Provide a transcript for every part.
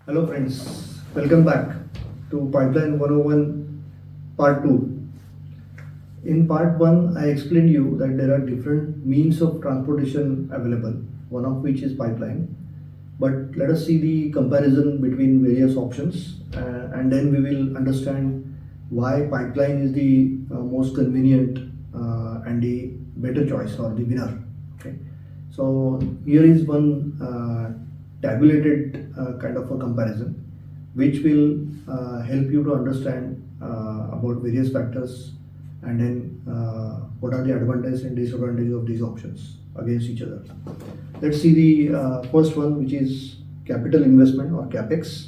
Hello friends, welcome back to Pipeline 101 Part 2. In Part 1, I explained you that there are different means of transportation available, one of which is pipeline. But let us see the comparison between various options and then we will understand why pipeline is the most convenient and the better choice or the winner. Okay. So here is one tabulated kind of a comparison which will help you to understand about various factors and then what are the advantages and disadvantages of these options against each other. Let's see the first one, which is capital investment or capex.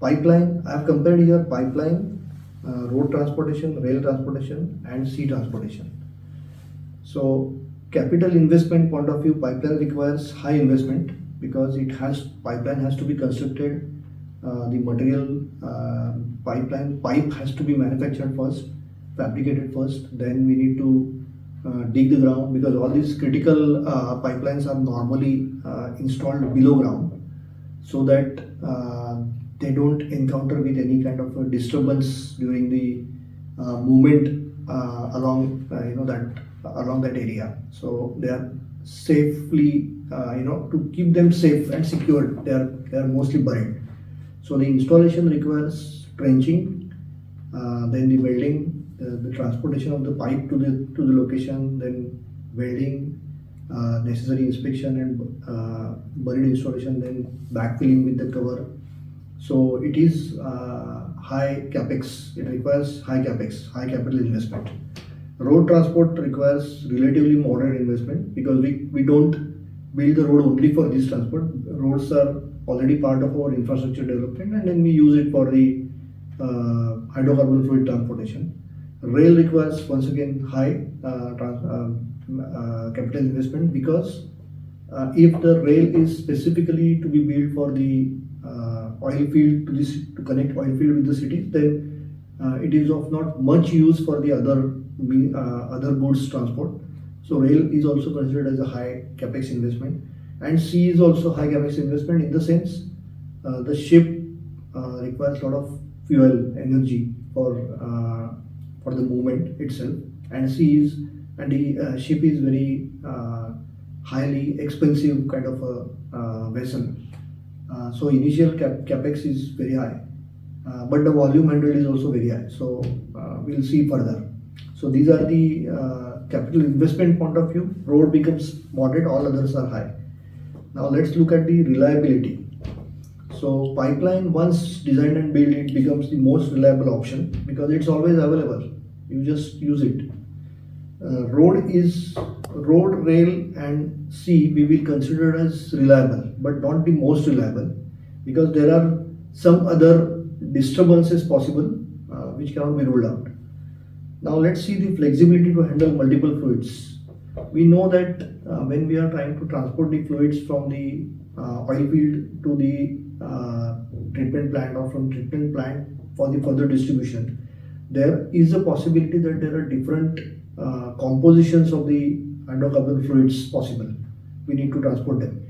Pipeline, I have compared here pipeline, road transportation, rail transportation and sea transportation. So capital investment point of view, pipeline requires high investment because pipeline has to be constructed, the material pipe has to be manufactured first, fabricated first, then we need to dig the ground because all these critical pipelines are normally installed below ground so that they don't encounter with any kind of a disturbance during the movement along that area. So they are safely to keep them safe and secured. They are mostly buried. So the installation requires trenching, then the welding, the transportation of the pipe to the location, then welding, necessary inspection and buried installation, then backfilling with the cover. So it is high capex. It requires high capex, high capital investment. Road transport requires relatively moderate investment because we don't build the road only for this transport. Roads are already part of our infrastructure development and then we use it for the hydrocarbon fluid transportation. Rail requires once again high capital investment because if the rail is specifically to be built for the oil field to connect oil field with the cities, then it is of not much use for the other goods transport. So rail is also considered as a high capex investment, and sea is also high capex investment in the sense the ship requires a lot of fuel energy for the movement itself, and the ship is very highly expensive kind of a vessel. So initial capex is very high, but the volume handled is also very high. So we'll see further. So these are the capital investment point of view. Road becomes moderate, all others are high. Now let's look at the reliability. So pipeline, once designed and built, it becomes the most reliable option because it's always available. You just use it. Road, rail and sea we will consider as reliable, but not the most reliable because there are some other disturbances possible which cannot be ruled out. Now let's see the flexibility to handle multiple fluids. We know that when we are trying to transport the fluids from the oil field to the treatment plant or from treatment plant for the further distribution, there is a possibility that there are different compositions of the hydrocarbon fluids possible. We need to transport them.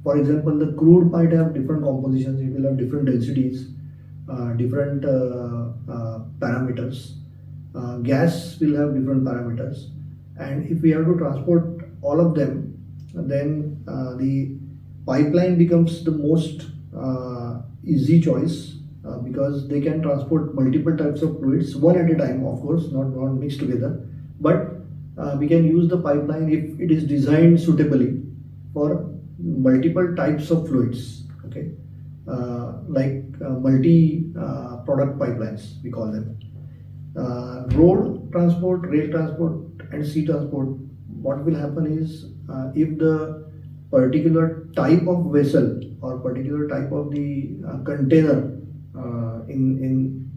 For example, the crude might have different compositions, it will have different densities, different parameters. Gas will have different parameters, and if we have to transport all of them, then the pipeline becomes the most easy choice because they can transport multiple types of fluids one at a time, of course, not mixed together, but we can use the pipeline if it is designed suitably for multiple types of fluids. Okay, like multi product pipelines we call them. Road transport, rail transport and sea transport, what will happen is if the particular type of vessel or particular type of the container in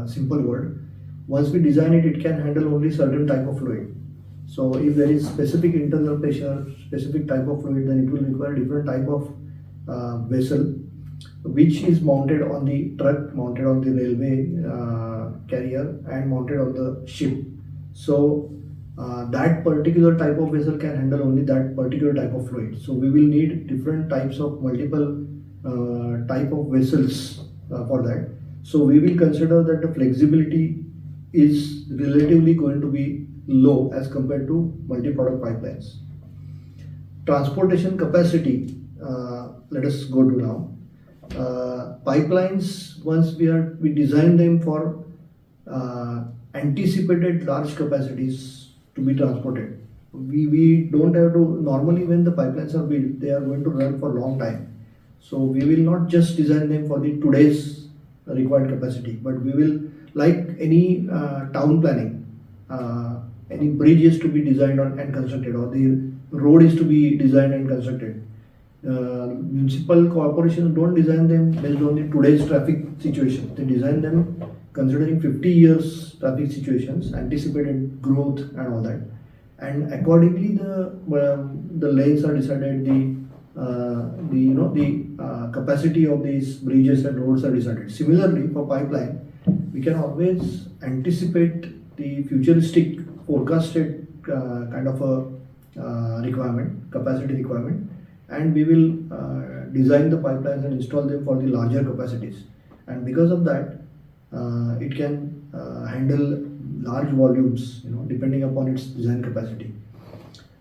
simple word, once we design it, it can handle only certain type of fluid. So if there is specific internal pressure, specific type of fluid, then it will require different type of vessel which is mounted on the truck, mounted on the railway carrier and mounted on the ship. So that particular type of vessel can handle only that particular type of fluid. So we will need different types of multiple type of vessels for that. So we will consider that the flexibility is relatively going to be low as compared to multi-product pipelines. Transportation capacity, let us go to now. Pipelines, once we design them for anticipated large capacities to be transported. We don't have to, normally when the pipelines are built, they are going to run for long time. So we will not just design them for the today's required capacity, but we will, like any town planning, any bridge is to be designed on and constructed, or the road is to be designed and constructed. Municipal corporations don't design them based on the today's traffic situation. They design them considering 50 years traffic situations, anticipated growth and all that. And accordingly the lanes are decided, the capacity of these bridges and roads are decided. Similarly, for pipeline, we can always anticipate the futuristic forecasted kind of a requirement, capacity requirement, and we will design the pipelines and install them for the larger capacities. And because of that, it can handle large volumes, depending upon its design capacity.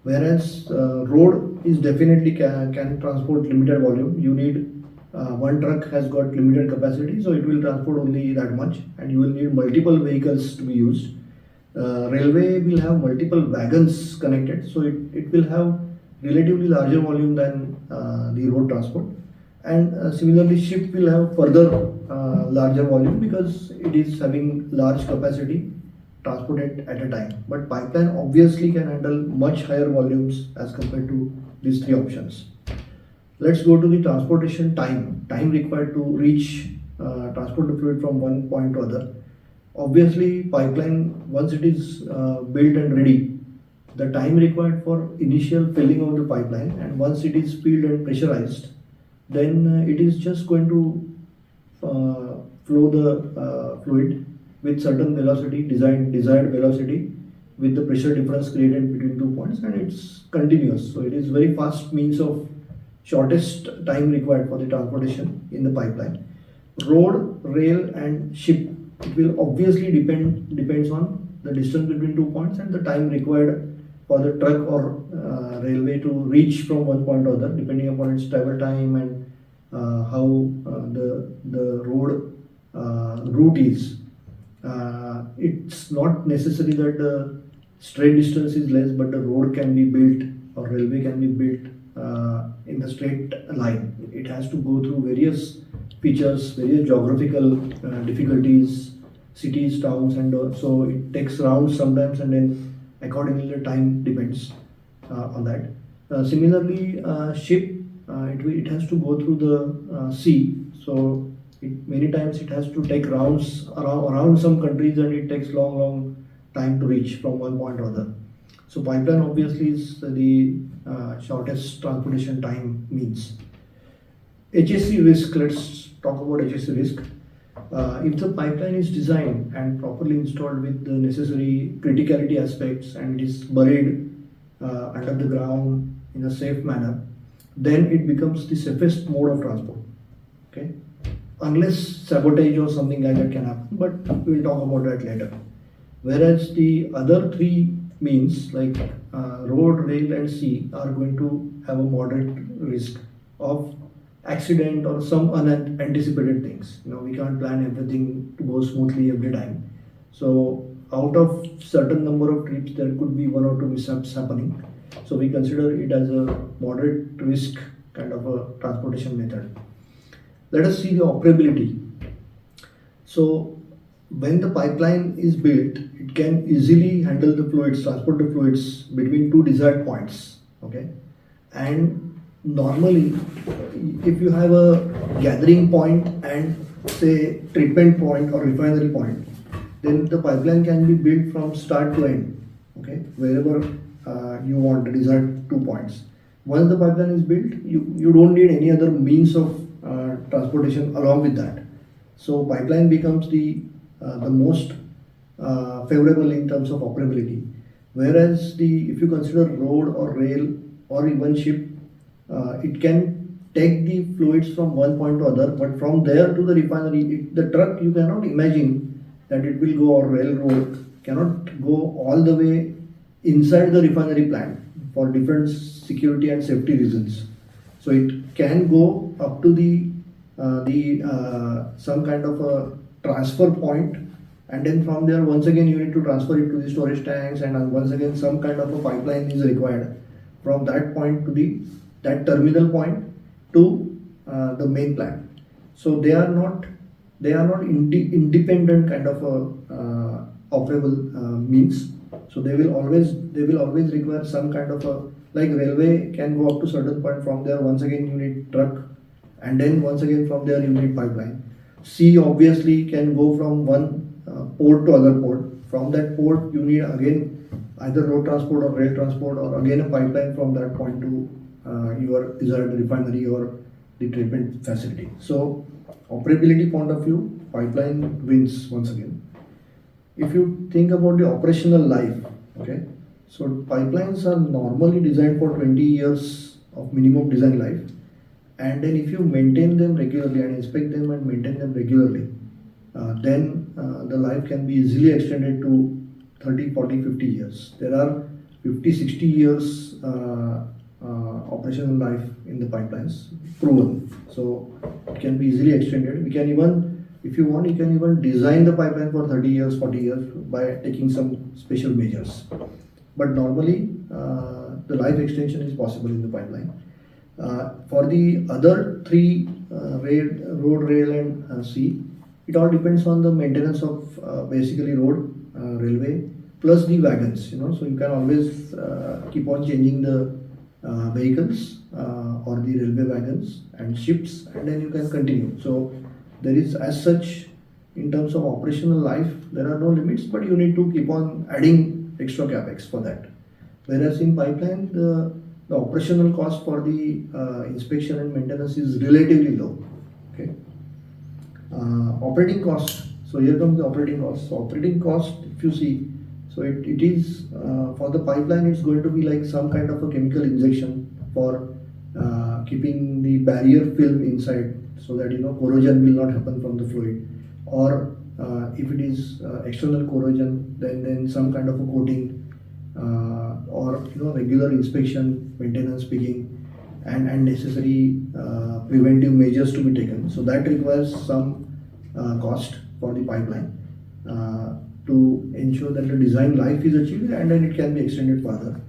Whereas road is definitely can transport limited volume. You need one truck has got limited capacity, so it will transport only that much, and you will need multiple vehicles to be used. Railway will have multiple wagons connected, so it will have relatively larger volume than the road transport. And similarly, ship will have further larger volume because it is having large capacity transported at a time. But pipeline obviously can handle much higher volumes as compared to these three options. Let's go to the transportation time required to reach transport the fluid from one point to other. Obviously, pipeline, once it is built and ready, the time required for initial filling of the pipeline, and once it is filled and pressurized, then it is just going to flow the fluid with certain velocity, desired velocity, with the pressure difference created between 2 points, and it's continuous. So it is very fast means of shortest time required for the transportation in the pipeline. Road, rail, and ship, it will obviously depends on the distance between 2 points and the time required for the truck or railway to reach from one point to other, depending upon its travel time and how the road route is. It's not necessary that the straight distance is less, but the road can be built or railway can be built in the straight line. It has to go through various features, various geographical difficulties, cities, towns, and so it takes rounds sometimes, and then accordingly the time depends on that. Similarly, ship, it has to go through the sea, so many times it has to take rounds around some countries, and it takes long time to reach from one point to other. So pipeline obviously is the shortest transportation time means. HSE risk, let's talk about HSE risk. If the pipeline is designed and properly installed with the necessary criticality aspects, and it is buried under the ground in a safe manner, then it becomes the safest mode of transport. Okay, unless sabotage or something like that can happen, but we'll talk about that later. Whereas the other three means like road, rail, and sea are going to have a moderate risk of accident or some unanticipated things. We can't plan everything to go smoothly every time. So out of certain number of trips, there could be one or two mishaps happening. So we consider it as a moderate risk kind of a transportation method. Let us see the operability. So when the pipeline is built, it can easily handle the fluids, transport the fluids between two desired points. Okay, and normally, if you have a gathering point and say treatment point or refinery point, then the pipeline can be built from start to end. Okay, wherever you want the desired 2 points. Once the pipeline is built, you don't need any other means of transportation along with that. So pipeline becomes the most favorable in terms of operability. Whereas if you consider road or rail or even ship, it can take the fluids from one point to other, but from there to the refinery, the truck, you cannot imagine that it will go, or railroad cannot go all the way inside the refinery plant for different security and safety reasons. So it can go up to the some kind of a transfer point, and then from there once again you need to transfer it to the storage tanks, and once again some kind of a pipeline is required from that point to the that terminal point to the main plant. So they are not independent kind of a operable means. So they will always require some kind of a, like railway can go up to certain point, from there once again you need truck, and then once again from there you need pipeline. Sea obviously can go from one port to other port. From that port you need again either road transport or rail transport, or again a pipeline from that point to your desired refinery or the treatment facility. So operability point of view, pipeline wins once again. If you think about the operational life, okay, so pipelines are normally designed for 20 years of minimum design life, and then if you maintain them regularly and inspect them and maintain them regularly, then the life can be easily extended to 30, 40, 50 years. There are 50, 60 years operational life in the pipelines proven. So it can be easily extended. We can even, if you want, you can even design the pipeline for 30 years, 40 years by taking some special measures. But normally the life extension is possible in the pipeline. For the other three, road, rail and sea, it all depends on the maintenance of basically road, railway, plus the wagons. So you can always keep on changing the vehicles or the railway wagons and ships, and then you can continue. So there is, as such, in terms of operational life, there are no limits, but you need to keep on adding extra capex for that. Whereas in pipeline, the operational cost for the inspection and maintenance is relatively low. Okay. Operating cost. So here comes the operating cost. So operating cost, if you see, so it is for the pipeline, it's going to be like some kind of a chemical injection for keeping the barrier film inside, so that corrosion will not happen from the fluid. Or if it is external corrosion, then some kind of a coating, or regular inspection, maintenance, picking, and necessary preventive measures to be taken. So that requires some cost for the pipeline to ensure that the design life is achieved, and then it can be extended further.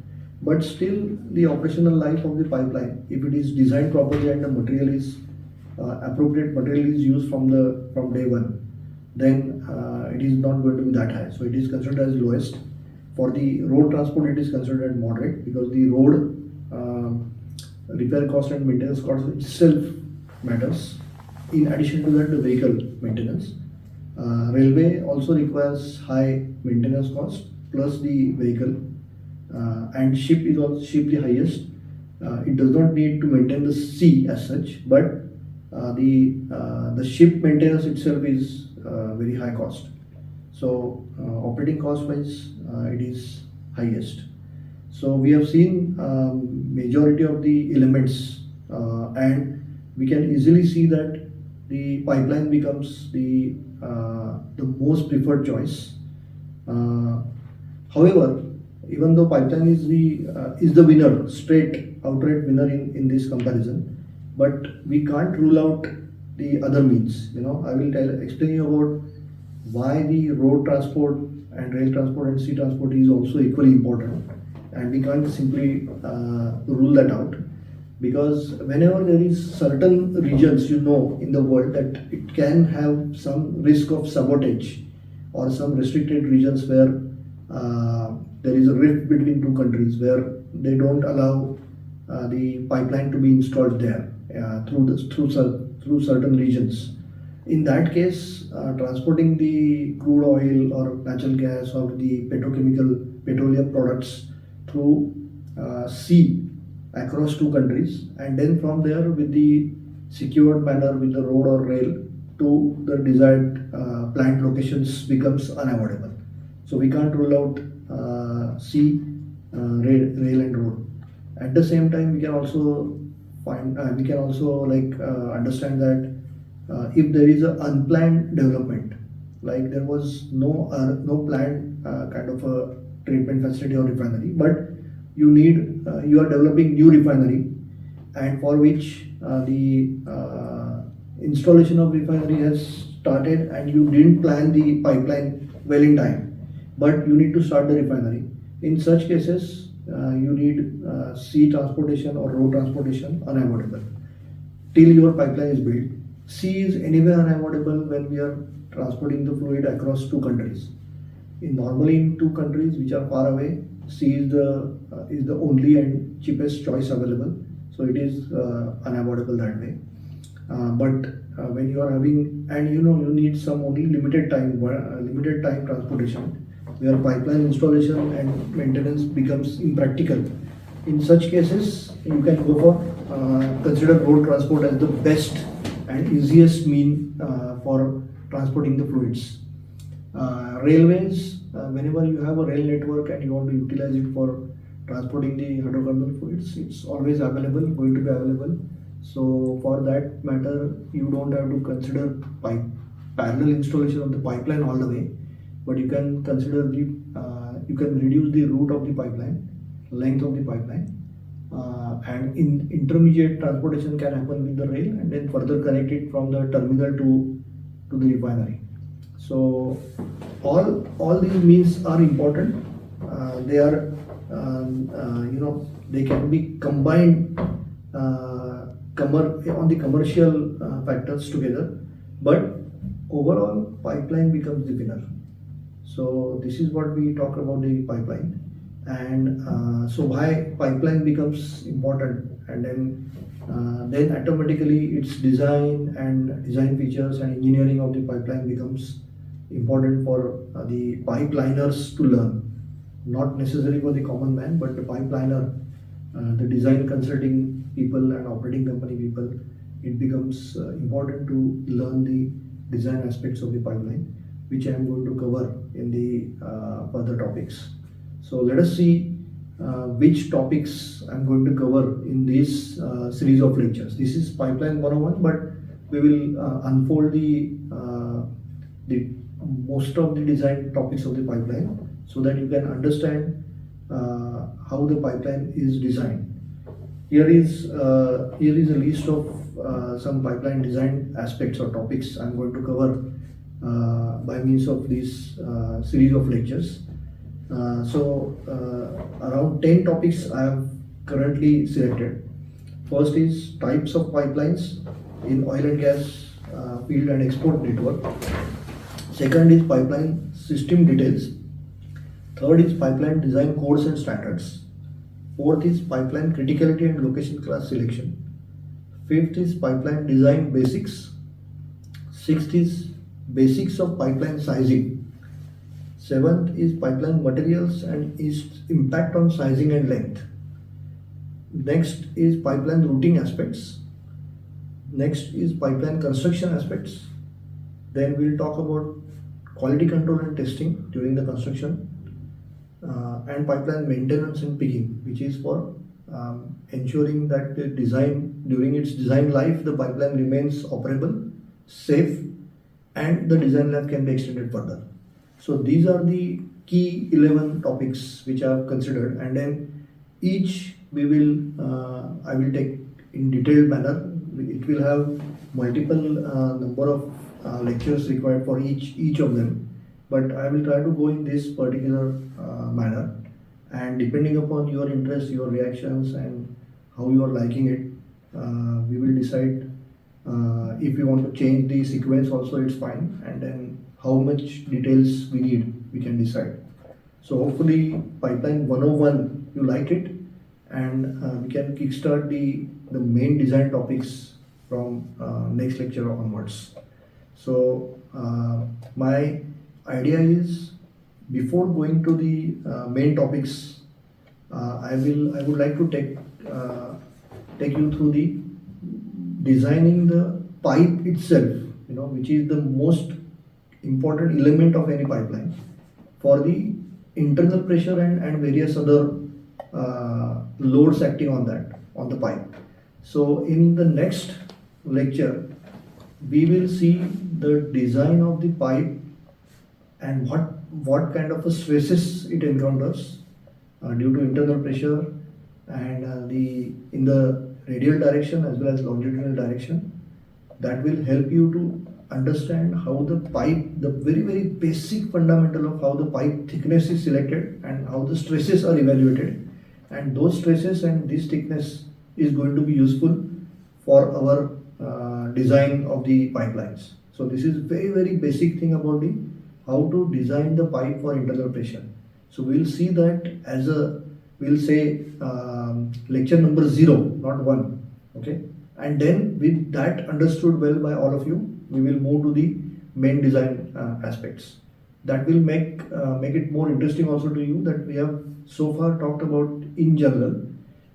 But still, the operational life of the pipeline, if it is designed properly and the material is appropriate material is used from day one, then it is not going to be that high. So it is considered as lowest. For the road transport, it is considered as moderate, because the road repair cost and maintenance cost itself matters. In addition to that, the vehicle maintenance. Railway also requires high maintenance cost plus the vehicle, and ship is also the highest. It does not need to maintain the sea as such, but the ship maintenance itself is very high cost. So operating cost wise, it is highest. So we have seen majority of the elements, and we can easily see that the pipeline becomes the most preferred choice. However, even though pipeline is the winner, straight outright winner in this comparison, but we can't rule out the other means. I will explain you about why the road transport and rail transport and sea transport is also equally important, and we can't simply rule that out, because whenever there is certain regions in the world that it can have some risk of sabotage, or some restricted regions where there is a rift between two countries where they don't allow the pipeline to be installed there through certain regions. In that case, transporting the crude oil or natural gas or the petroleum products through sea across two countries, and then from there with the secured manner with the road or rail to the desired plant locations becomes unavoidable. So we can't rule out sea, rail and road. At the same time, we can also find we can also understand that if there is an unplanned development, like there was no planned kind of a treatment facility or refinery, but you are developing new refinery, and for which the installation of refinery has started, and you didn't plan the pipeline well in time, but you need to start the refinery. In such cases, you need sea transportation or road transportation unavoidable till your pipeline is built. Sea is anyway unavoidable when we are transporting the fluid across two countries. Normally in two countries which are far away, sea is the only and cheapest choice available. So it is unavoidable that way. But when you are having, and you need some only limited time transportation, where pipeline installation and maintenance becomes impractical. In such cases, you can go for consider road transport as the best and easiest mean for transporting the fluids. Railways, whenever you have a rail network and you want to utilize it for transporting the hydrocarbon fluids, it's always going to be available. So for that matter, you don't have to consider parallel installation of the pipeline all the way, but you can consider you can reduce the route of the pipeline, length of the pipeline, and intermediate transportation can happen with the rail, and then further connect it from the terminal to the refinery. So all these means are important. They are they can be combined on the commercial factors together, but overall pipeline becomes the winner. So this is what we talk about the pipeline, and so why pipeline becomes important, and then automatically its design features and engineering of the pipeline becomes important for the pipeliners to learn, not necessarily for the common man, but the pipeliner, the design consulting people and operating company people. It becomes important to learn the design aspects of the pipeline, which I am going to cover in the further topics. So let us see which topics I'm going to cover in this series of lectures. This is Pipeline 101, but we will unfold the most of the design topics of the pipeline, so that you can understand how the pipeline is designed. Here is a list of some pipeline design aspects or topics I'm going to cover by means of this series of lectures. So around 10 topics I have currently selected. First is types of pipelines in oil and gas field and export network. Second is pipeline system details. Third is pipeline design codes and standards. Fourth is pipeline criticality and location class selection. Fifth is pipeline design basics. Sixth is basics of pipeline sizing. Seventh is pipeline materials and its impact on sizing and length. Next is pipeline routing aspects. Next is pipeline construction aspects. Then we'll talk about quality control and testing during the construction, and pipeline maintenance and pigging, which is for ensuring that the design, during its design life, the pipeline remains operable, safe, and the design life can be extended further. So these are the key 11 topics which I have considered, and then each I will take in detailed manner. It will have multiple number of lectures required for each of them, but I will try to go in this particular manner, and depending upon your interest, your reactions, and how you are liking it, we will decide if you want to change the sequence also, it's fine, and then how much details we need, we can decide. So hopefully pipeline 101 you like it, and we can kickstart the main design topics from next lecture onwards. So my idea is, before going to the main topics, I would like to take you through the designing the pipe itself, which is the most important element of any pipeline, for the internal pressure and various other loads acting on the pipe. So in the next lecture, we will see the design of the pipe and what kind of a stresses it encounters due to internal pressure and the in the radial direction as well as longitudinal direction. That will help you to understand how the pipe, the very basic fundamental of how the pipe thickness is selected and how the stresses are evaluated, and those stresses and this thickness is going to be useful for our design of the pipelines. So this is very basic thing about the how to design the pipe for internal pressure. So we'll see that as a, we'll say lecture number 0, not 1. Okay, and then with that understood well by all of you, we will move to the main design aspects. That will make it more interesting also to you, that we have so far talked about in general,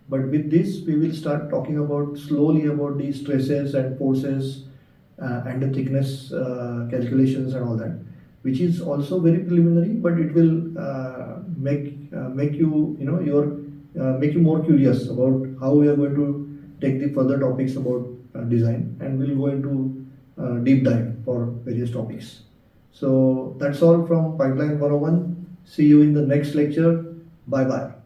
but with this we will start talking about slowly about the stresses and forces and the thickness calculations and all that, which is also very preliminary, but it will make you, you know, your make you more curious about how we are going to take the further topics about design, and we'll go into deep dive for various topics. So that's all from Pipeline 101. See you in the next lecture. Bye bye.